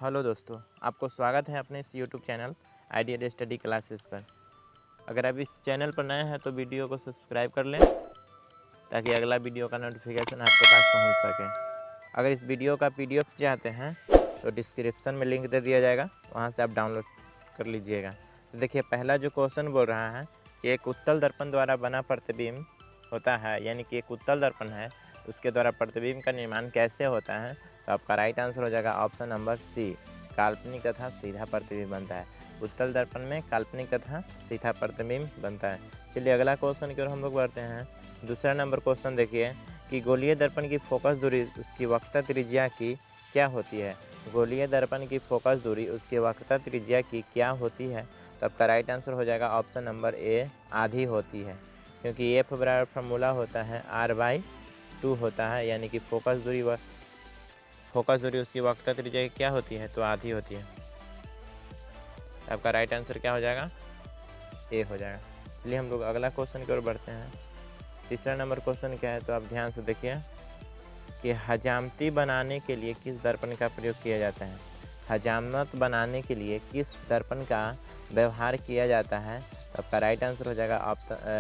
Hello दोस्तों, आपको स्वागत है अपने इस YouTube channel ideal study classes पर। अगर आप इस चैनल पर नए हैं तो वीडियो को सब्सक्राइब कर लें ताकि अगला वीडियो का नोटिफिकेशन आपके पास पहुंच सके। अगर इस वीडियो का पीडीएफ चाहते हैं तो डिस्क्रिप्शन में लिंक दे दिया जाएगा, वहां से आप डाउनलोड कर लीजिएगा। तो देखिए, पहला जो क्वेश्चन बोल रहा है कि एक उत्तल दर्पण द्वारा बना प्रतिबिंब होता है, यानी कि एक उत्तल दर्पण है, उसके द्वारा प्रतिबिंब का निर्माण कैसे होता है। तो आपका राइट आंसर हो जाएगा ऑप्शन नंबर सी, काल्पनिक तथा सीधा प्रतिबिंब बनता है। उत्तल दर्पण में काल्पनिक तथा सीधा प्रतिबिंब बनता है। चलिए अगला क्वेश्चन की ओर हम लोग बढ़ते हैं। दूसरा नंबर क्वेश्चन देखिए कि गोलीय दर्पण की फोकस दूरी उसकी वक्रता त्रिज्या की क्या होती है। गोलीय दर्पण की फोकस दूरी उसकी वक्रता त्रिज्या की क्या होती है। तो आपका राइट आंसर हो जाएगा ऑप्शन नंबर ए, आधी होती है, क्योंकि एफ बराबर फॉर्मूला होता है r/2 होता है, यानी कि फोकस दूरी उसकी वक्रता त्रिज्या क्या होती है, तो आधी होती है। तो आपका राइट आंसर क्या हो जाएगा, ए हो जाएगा। चलिए हम लोग अगला क्वेश्चन की ओर बढ़ते हैं। तीसरा नंबर क्वेश्चन क्या है, तो आप ध्यान से देखिए कि हजामती बनाने के लिए किस दर्पण का प्रयोग किया जाता है। हजामत बनाने के लिए किस दर्पण का व्यवहार किया जाता है। तो आपका राइट आंसर हो जाएगा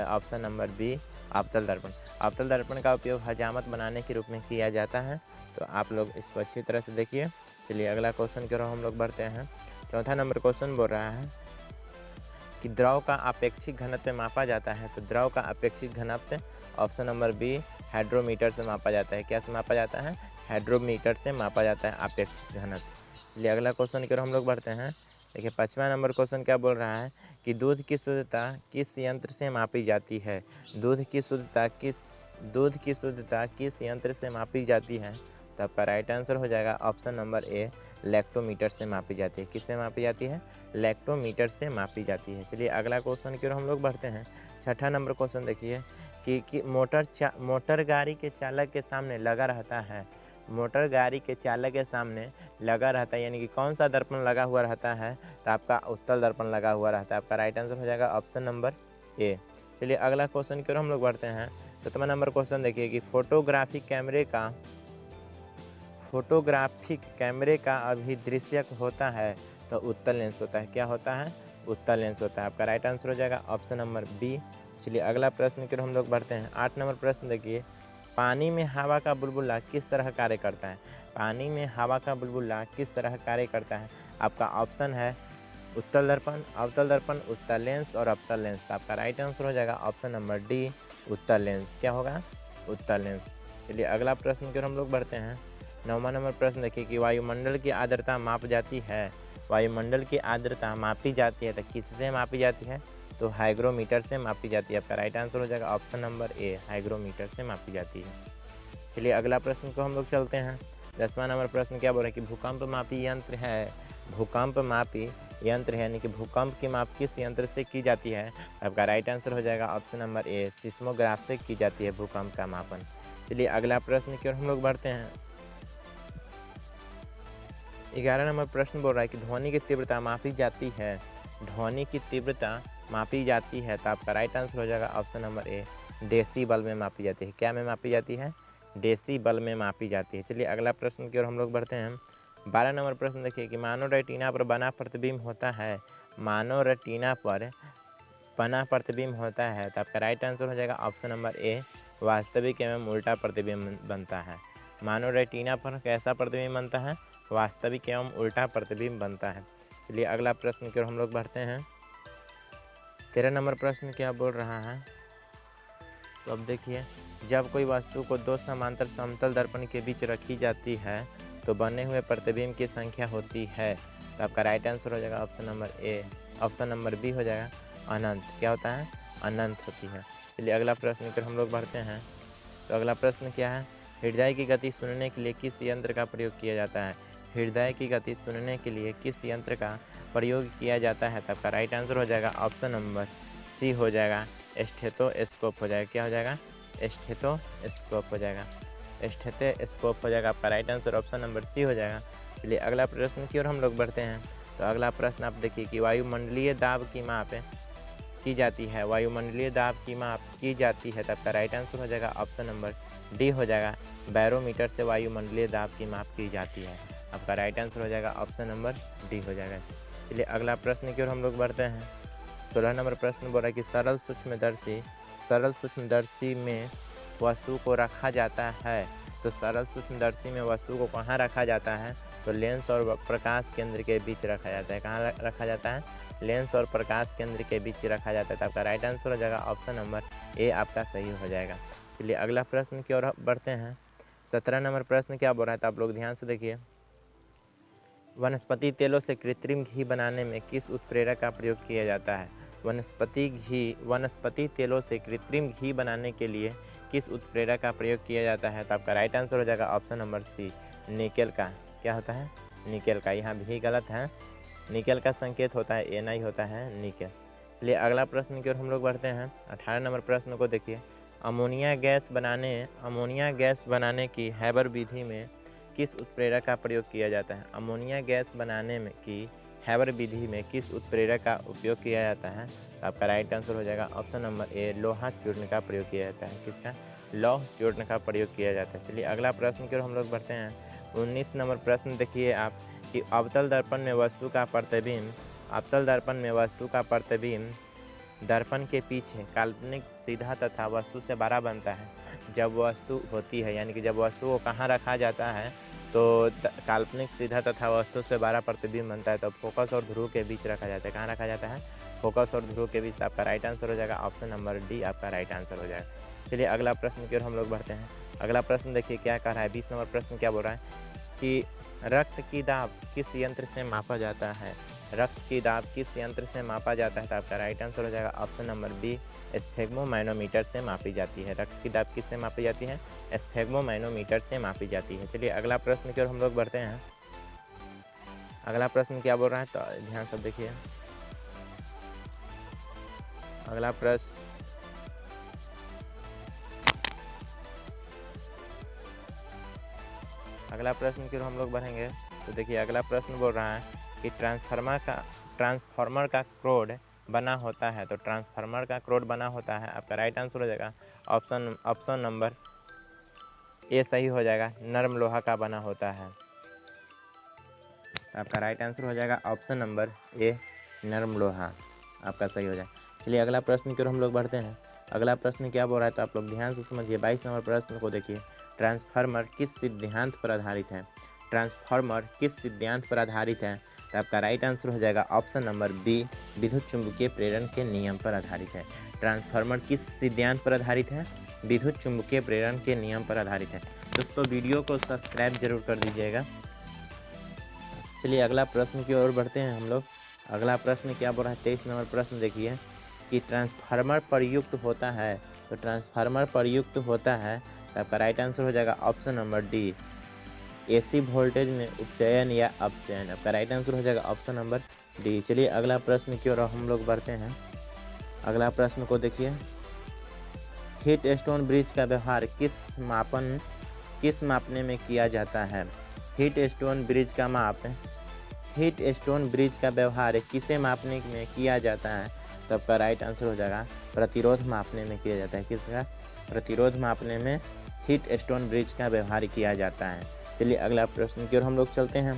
ऑप्शन नंबर बी, अवतल दर्पण। अवतल दर्पण का उपयोग हजामत बनाने के रूप में किया जाता है। तो आप लोग इसको अच्छी तरह से देखिए। चलिए अगला क्वेश्चन की ओर हम लोग बढ़ते हैं। चौथा नंबर क्वेश्चन बोल रहा है कि द्रव का अपेक्षिक घनत्व मापा जाता है। तो द्रव का अपेक्षिक घनत्व ऑप्शन नंबर बी, हाइड्रोमीटर से मापा जाता है। क्या से मापा जाता है, हाइड्रोमीटर से मापा जाता है अपेक्षिक घनत्व। चलिए अगला क्वेश्चन की ओर हम लोग बढ़ते हैं। देखिए पाँचवा नंबर क्वेश्चन क्या बोल रहा है कि दूध की शुद्धता किस यंत्र से मापी जाती है। दूध की शुद्धता किस यंत्र से मापी जाती है। तो आपका राइट आंसर हो जाएगा ऑप्शन नंबर ए, लैक्टोमीटर से मापी जाती है। किससे मापी जाती है, लैक्टोमीटर से मापी जाती है। चलिए अगला क्वेश्चन की ओर हम लोग बढ़ते हैं। छठा नंबर क्वेश्चन देखिए कि मोटर गाड़ी के चालक के सामने लगा रहता है। मोटर गाड़ी के चालक के सामने लगा रहता है, यानी कि कौन सा दर्पण लगा हुआ रहता है। तो आपका उत्तल दर्पण लगा हुआ रहता है। आपका राइट आंसर हो जाएगा ऑप्शन नंबर ए। चलिए अगला क्वेश्चन की ओर हम लोग बढ़ते हैं। सातवां नंबर क्वेश्चन देखिए कि फोटोग्राफिक कैमरे का अभिदृश्यक होता है। तो उत्तल लेंस होता है। क्या होता है, उत्तल लेंस होता है। आपका राइट आंसर हो जाएगा ऑप्शन नंबर बी। चलिए अगला प्रश्न की ओर हम लोग बढ़ते हैं। 8 नंबर प्रश्न देखिए, पानी में हवा का बुलबुला किस तरह कार्य करता है। पानी में हवा का बुलबुला किस तरह कार्य करता है। आपका ऑप्शन है उत्तल दर्पण, अवतल दर्पण, उत्तल लेंस और अवतल लेंस। तो आपका राइट आंसर हो जाएगा ऑप्शन नंबर डी, उत्तल लेंस। क्या होगा, उत्तल लेंस। चलिए अगला प्रश्न की ओर हम लोग बढ़ते हैं। 9वां नंबर प्रश्न देखिए कि वायुमंडल की आर्द्रता माप जाती है। वायुमंडल की आर्द्रता मापी जाती है तो किससे मापी जाती है। तो हाइग्रोमीटर से मापी जाती है। आपका राइट आंसर हो जाएगा ऑप्शन नंबर ए, हाइग्रोमीटर से मापी जाती है। चलिए अगला प्रश्न को हम लोग चलते हैं। 10वां नंबर प्रश्न क्या बोल रहा है कि भूकंप मापी यंत्र है। भूकंप मापी यंत्र है, यानी कि भूकंप की माप किस यंत्र से की जाती है। आपका राइट आंसर हो जाएगा ऑप्शन नंबर ए, सिस्मोग्राफ से की जाती है भूकंप का मापन। चलिए अगला प्रश्न की ओर हम लोग बढ़ते हैं। 11 नंबर प्रश्न बोल रहा है कि ध्वनि की तीव्रता मापी जाती है। ध्वनि की तीव्रता मापी जाती है। तो आपका राइट आंसर हो जाएगा ऑप्शन नंबर ए, डेसीबल में मापी जाती है। क्या में मापी जाती है, डेसीबल में मापी जाती है। चलिए अगला प्रश्न की ओर हम लोग बढ़ते हैं। 12 नंबर प्रश्न देखिए कि मानव रेटिना पर बना प्रतिबिंब होता है। मानव रेटिना पर बना प्रतिबिंब होता है। तो आपका राइट आंसर हो जाएगा ऑप्शन नंबर ए, वास्तविक एवं उल्टा प्रतिबिंब बनता है। मानव रेटिना पर कैसा प्रतिबिंब बनता है, वास्तविक एवं उल्टा प्रतिबिंब बनता है। चलिए अगला प्रश्न की ओर हम लोग बढ़ते हैं। 13 नंबर प्रश्न क्या बोल रहा है, तो अब देखिए, जब कोई वस्तु को दो समांतर समतल दर्पण के बीच रखी जाती है तो बने हुए प्रतिबिंब की संख्या होती है। तो आपका राइट आंसर हो जाएगा option number A, option number B हो जाएगा अनंत। क्या होता है, अनंत होती है। चलिए अगला प्रश्न की ओर हम लोग बढ़ते हैं। तो अगला प्रश्न क्या है, हृदय की गति सुनने के लिए किस यंत्र का प्रयोग किया जाता है। हृदय की गति सुनने के लिए किस यंत्र का प्रयोग किया जाता है। तो आपका राइट आंसर हो जाएगा ऑप्शन नंबर सी हो जाएगा, स्टेथोस्कोप हो जाएगा। क्या हो जाएगा, स्टेथोस्कोप हो जाएगा, स्टेथोस्कोप हो जाएगा। आपका right answer option number C हो जाएगा। चलिए अगला प्रश्न की ओर हम लोग बढ़ते हैं। तो अगला प्रश्न आप देखिए कि वायुमंडलीय दाब की माप की जाती है। वायुमंडलीय दाब की माप की जाती है। तो आपका राइट आंसर हो जाएगा ऑप्शन नंबर डी हो जाएगा, बैरोमीटर से वायुमंडलीय दाब की माप की जाती है। आपका राइट आंसर हो जाएगा ऑप्शन नंबर डी हो जाएगा। चलिए अगला प्रश्न की ओर हम लोग बढ़ते हैं। 16 नंबर प्रश्न बोल रहा है कि सरल सूक्ष्मदर्शी में वस्तु को रखा जाता है। तो सरल सूक्ष्मदर्शी में वस्तु को कहाँ रखा जाता है? तो लेंस और प्रकाश केंद्र के बीच रखा जाता है। कहाँ रखा जाता है? लेंस और प्रकाश केंद्र के बीच रखा जाता है। तो आपका राइट आंसर हो जाएगा ऑप्शन नंबर ए आपका सही हो जाएगा। चलिए अगला प्रश्न की ओर बढ़ते हैं। 17 नंबर प्रश्न क्या बोल रहा है, तो आप लोग ध्यान से देखिए। वनस्पति तेलों से कृत्रिम घी बनाने में किस उत्प्रेरक का प्रयोग किया जाता है? वनस्पति तेलों से कृत्रिम घी बनाने के लिए किस उत्प्रेरक का प्रयोग किया जाता है? तो आपका राइट आंसर हो जाएगा ऑप्शन नंबर सी, निकेल का। क्या होता है? निकेल का। यहाँ भी गलत है, निकेल का संकेत होता है Na होता है निकेल। चलिए अगला प्रश्न की ओर हम लोग बढ़ते हैं। 18 नंबर प्रश्न को देखिए। अमोनिया गैस बनाने की हैबर विधि में किस उत्प्रेरक का प्रयोग किया जाता है? अमोनिया गैस बनाने में की हैबर विधि में किस उत्प्रेरक का उपयोग किया जाता है? तो आपका राइट आंसर हो जाएगा ऑप्शन नंबर ए, लोहा चूर्ण का प्रयोग किया जाता है। किसका? लौह चूर्ण का प्रयोग किया जाता है। चलिए अगला प्रश्न की ओर हम लोग बढ़ते हैं। 19 नंबर प्रश्न देखिए आप कि अवतल दर्पण में वस्तु का प्रतिबिंब दर्पण के पीछे काल्पनिक सीधा तथा वस्तु से बड़ा बनता है जब वस्तु होती है, यानी कि जब वस्तु को कहाँ रखा जाता है तो काल्पनिक सीधा तथा वस्तु से बड़ा प्रतिबिंब बनता है। तो फोकस और ध्रुव के बीच रखा जाता है। कहाँ रखा जाता है? फोकस और ध्रुव के बीच। आपका राइट आंसर हो जाएगा ऑप्शन नंबर डी आपका राइट आंसर हो जाएगा। चलिए अगला प्रश्न की ओर हम लोग बढ़ते हैं। अगला प्रश्न देखिए क्या कह रहा है। 20 नंबर प्रश्न क्या बोल रहा है कि रक्त की दाब किस यंत्र से मापा जाता है? रक्त की दाब किस यंत्र से मापा जाता है? तो आपका राइट आंसर हो जाएगा ऑप्शन नंबर बी, स्फेग्मोमैनोमीटर से मापी जाती है। रक्त की दाब किससे मापी जाती है? स्फेग्मोमैनोमीटर से मापी जाती है। चलिए अगला प्रश्न की ओर हम लोग बढ़ते हैं। अगला प्रश्न क्या बोल रहा है, तो ध्यान से देखिए। अगला प्रश्न की ओर हम लोग बढ़ेंगे। तो देखिए अगला प्रश्न बोल रहा है कि ट्रांसफार्मर का क्रोड बना होता है। तो ट्रांसफार्मर का क्रोड बना होता है। आपका राइट आंसर हो जाएगा ऑप्शन नंबर ए सही हो जाएगा, नरम लोहा का बना होता है। आपका राइट आंसर हो जाएगा ऑप्शन नंबर ए, नरम लोहा आपका सही हो जाएगा। चलिए अगला प्रश्न की ओर हम लोग बढ़ते हैं। अगला प्रश्न क्या बोल रहा है, तो आप लोग ध्यान से समझिए। 22 नंबर प्रश्न को देखिए। ट्रांसफार्मर किस सिद्धांत पर आधारित है? ट्रांसफार्मर किस सिद्धांत पर आधारित है? तो आपका राइट आंसर हो जाएगा ऑप्शन नंबर बी, विद्युत चुम्बकीय प्रेरण के नियम पर आधारित है। ट्रांसफार्मर किस सिद्धांत पर आधारित है? विद्युत चुम्बकीय प्रेरण के नियम पर आधारित है। दोस्तों वीडियो को सब्सक्राइब जरूर कर दीजिएगा। चलिए अगला प्रश्न की ओर बढ़ते हैं हम लोग। अगला प्रश्न क्या बोल रहा है, 23 नंबर प्रश्न देखिए कि ट्रांसफार्मर प्रयुक्त होता है। तो ट्रांसफार्मर प्रयुक्त होता है, तो आपका राइट आंसर हो जाएगा option number D, AC voltage में उपचयन या अपचयन। आपका राइट आंसर हो जाएगा ऑप्शन नंबर डी। चलिए अगला प्रश्न की ओर हम लोग बढ़ते हैं। अगला प्रश्न को देखिए। हीट स्टोन ब्रिज का व्यवहार किस मापने में किया जाता है? हीट स्टोन ब्रिज का व्यवहार किसे मापने में किया जाता है? तो आपका राइट आंसर हो जाएगा प्रतिरोध मापने में किया जाता है। किसका? प्रतिरोध मापने में हीट स्टोन ब्रिज का व्यवहार किया जाता है। चलिए अगला प्रश्न की ओर हम लोग चलते हैं।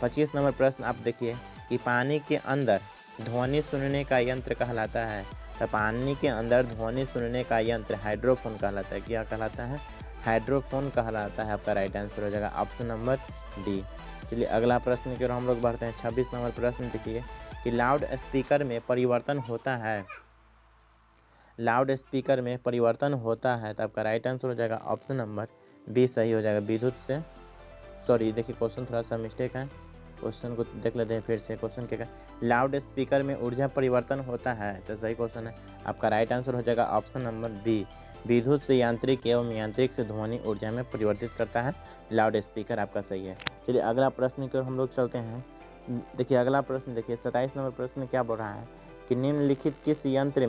25 नंबर प्रश्न आप देखिए कि पानी के अंदर ध्वनि सुनने का यंत्र कहलाता है। तो पानी के अंदर ध्वनि सुनने का यंत्र हाइड्रोफोन कहलाता है। क्या कहलाता है? हाइड्रोफोन कहलाता है। आपका राइट आंसर हो जाएगा ऑप्शन नंबर डी। चलिए अगला प्रश्न की ओर हम लोग बढ़ते हैं। 26 नंबर प्रश्न देखिए कि लाउड स्पीकर में परिवर्तन होता है। लाउड स्पीकर में परिवर्तन होता है, तो आपका राइट आंसर हो जाएगा ऑप्शन नंबर बी सही हो जाएगा, विद्युत से। सॉरी देखिए क्वेश्चन थोड़ा सा मिस्टेक है, क्वेश्चन को देख लेते हैं फिर से। क्वेश्चन क्या है? लाउड स्पीकर में ऊर्जा परिवर्तन होता है, तो सही क्वेश्चन है। आपका राइट आंसर हो जाएगा ऑप्शन नंबर बी, विद्युत से यांत्रिक एवं यांत्रिक से ध्वनि ऊर्जा में परिवर्तित करता है लाउड स्पीकर। आपका सही है। चलिए अगला प्रश्न की ओर हम लोग चलते हैं। देखिए अगला प्रश्न देखिए 27 नंबर प्रश्न क्या बोल रहा है कि निम्नलिखित किस यंत्र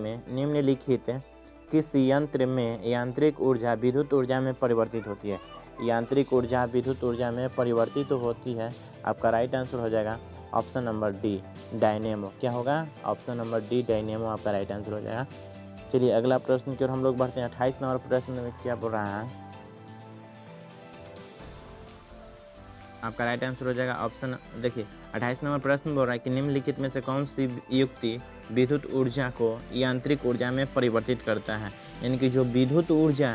में यांत्रिक ऊर्जा विद्युत ऊर्जा में परिवर्तित होती है? यांत्रिक ऊर्जा विद्युत ऊर्जा में परिवर्तित होती है। आपका राइट आंसर हो जाएगा ऑप्शन नंबर डी, डायनेमो। क्या होगा? ऑप्शन नंबर डी, डायनेमो आपका राइट आंसर हो जाएगा। चलिए अगला प्रश्न की ओर हम लोग बढ़ते हैं। 28 नंबर प्रश्न में क्या बोल रहा है? आपका राइट आंसर हो जाएगा ऑप्शन, देखिए 28 नंबर प्रश्न बोल रहा है कि निम्नलिखित में से कौन सी युक्ति विद्युत ऊर्जा को यांत्रिक ऊर्जा में परिवर्तित करता है। यानी कि जो विद्युत ऊर्जा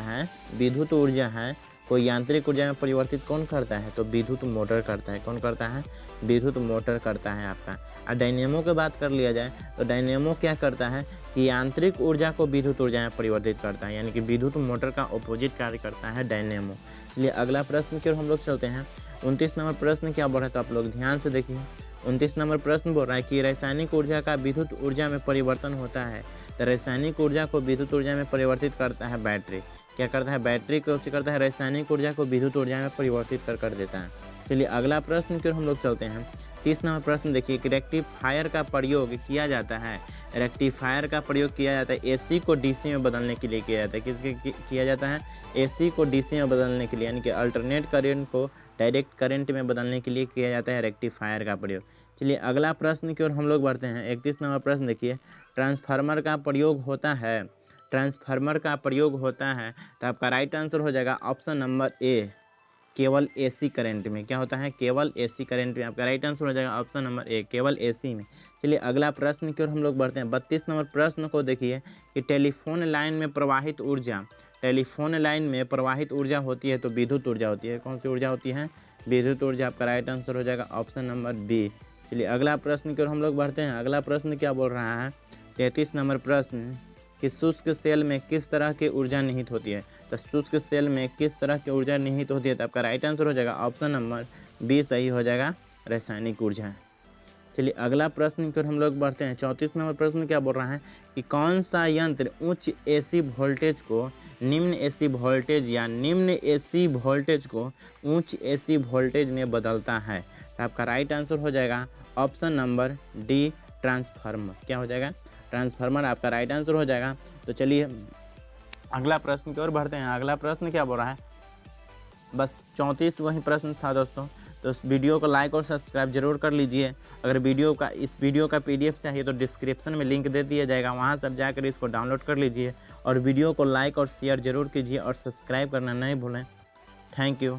है को यांत्रिक ऊर्जा में परिवर्तित कौन करता है, तो विद्युत मोटर करता है। कौन करता है, विद्युत मोटर करता है आपका। और डायनेमो की बात कर लिया जाए तो डायनेमो क्या करता है कि यांत्रिक ऊर्जा को विद्युत ऊर्जा में परिवर्तित करता है, यानी कि विद्युत मोटर का ऑपोजिट कार्य करता है डायनेमो। इसलिए अगला प्रश्न की ओर हम लोग चलते हैं। 29 नंबर प्रश्न क्या बोल रहा है, तो आप लोग ध्यान से देखिए। 29 नंबर प्रश्न बोल रहा है कि रासायनिक ऊर्जा का विद्युत ऊर्जा में परिवर्तन होता है, तो रासायनिक ऊर्जा को विद्युत ऊर्जा में परिवर्तित करता है बैटरी। क्या करता है, बैटरी को करता है रासायनिक ऊर्जा को विद्युत ऊर्जा में परिवर्तित कर देता है। चलिए अगला प्रश्न की ओर हम लोग चलते हैं। 30 नंबर प्रश्न देखिए कि रेक्टिफायर का प्रयोग किया जाता है। रेक्टिफायर का प्रयोग किया जाता है एसी को डीसी में बदलने के लिए किया जाता है। किसके किया जाता है, एसी को डीसी में बदलने के लिए, यानी कि अल्टरनेट करंट को डायरेक्ट करंट में बदलने के लिए किया जाता है रेक्टिफायर का प्रयोग। चलिए अगला प्रश्न की ओर हम लोग बढ़ते हैं। 31 नंबर प्रश्न देखिए, ट्रांसफार्मर का प्रयोग होता है। ट्रांसफार्मर का प्रयोग होता है, तो आपका राइट आंसर हो जाएगा ऑप्शन नंबर ए, केवल एसी करंट में। क्या होता है, केवल एसी करंट में। आपका राइट आंसर हो जाएगा ऑप्शन नंबर ए, केवल एसी में। चलिए अगला प्रश्न की ओर हम लोग बढ़ते हैं। 32 नंबर प्रश्न को देखिए कि टेलीफोन लाइन में प्रवाहित ऊर्जा, टेलीफोन लाइन में प्रवाहित ऊर्जा होती है तो विद्युत ऊर्जा होती है। कौन सी ऊर्जा होती है, विद्युत ऊर्जा। आपका राइट आंसर हो जाएगा ऑप्शन नंबर बी। चलिए अगला प्रश्न की ओर हम लोग बढ़ते हैं। अगला प्रश्न क्या बोल रहा है, 33 नंबर प्रश्न कि शुष्क सेल में किस तरह की ऊर्जा निहित होती है। तो शुष्क सेल में किस तरह की ऊर्जा निहित होती है, तो आपका राइट आंसर हो जाएगा ऑप्शन नंबर बी, सही हो जाएगा रासायनिक ऊर्जा। चलिए अगला प्रश्न की ओर हम लोग बढ़ते हैं। 34 नंबर प्रश्न क्या बोल रहा है कि कौन सा यंत्र उच्च एसी वोल्टेज को निम्न एसी वोल्टेज या निम्न एसी वोल्टेज को उच्च एसी वोल्टेज में बदलता है। तो आपका राइट आंसर हो जाएगा ऑप्शन नंबर डी, ट्रांसफार्मर। क्या हो जाएगा, ट्रांसफार्मर आपका राइट आंसर हो जाएगा। तो चलिए अगला प्रश्न की ओर बढ़ते हैं। अगला प्रश्न क्या बोल रहा है, बस 34 वही प्रश्न था दोस्तों। तो इस वीडियो को लाइक और सब्सक्राइब जरूर कर लीजिए। अगर इस वीडियो का PDF चाहिए तो डिस्क्रिप्शन में लिंक दे दिया जाएगा, वहां से आप जाकर इसको डाउनलोड कर लीजिए। और वीडियो को लाइक और शेयर जरूर कीजिए और सब्सक्राइब करना नहीं भूलें। Thank you.